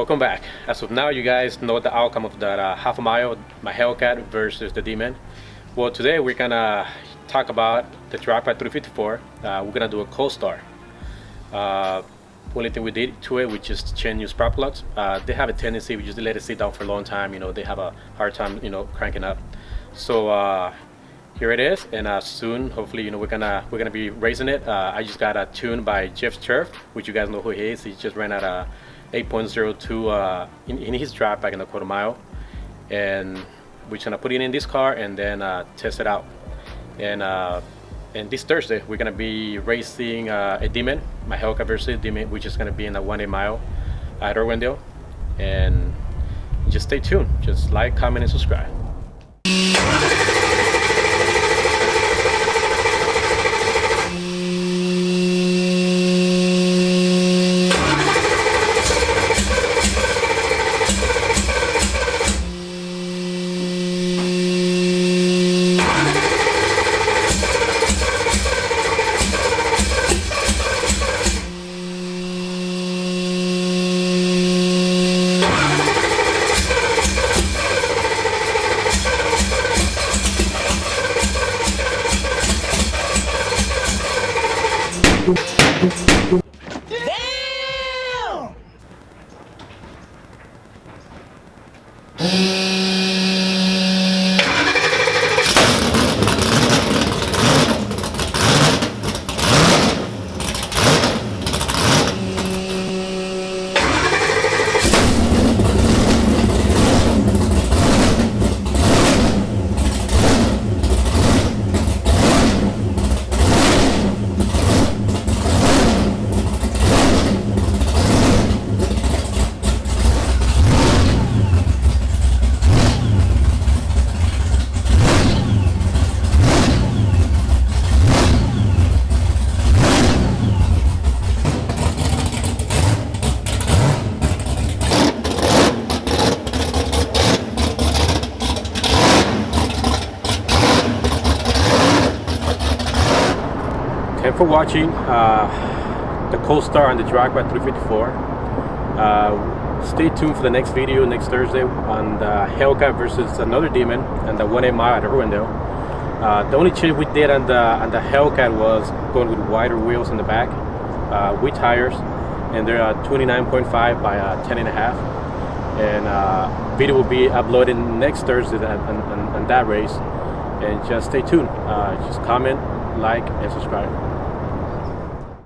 Welcome back. As of now, you guys know the outcome of that half a mile, my Hellcat versus the Demon. Well, today we're gonna talk about the drop at 354. We're gonna do a cold start. Only thing we did to it, we just changed new spark plugs. They have a tendency, we just let it sit down for a long time. They have a hard time, cranking up. So here it is, and soon, hopefully, we're gonna be raising it. I just got a tune by Jeff Turf, which you guys know who he is. He just ran at 8.02 in his drop back in the quarter mile, and we're gonna put it in this car and then test it out. And this Thursday we're gonna be racing a Demon, my Hellcat versus Demon, which is gonna be in a 1 mile at Irwindale. And just stay tuned. Just like, comment, and subscribe. Thanks for watching the cold start on the drag by 354. Stay tuned for the next video next Thursday on the Hellcat versus another Demon and the 1 mile at Irwindale. The only change we did on the Hellcat was going with wider wheels in the back, with tires, and they're 29.5 by 10.5. And video will be uploaded next Thursday on that race. And just stay tuned. Just comment, like, and subscribe.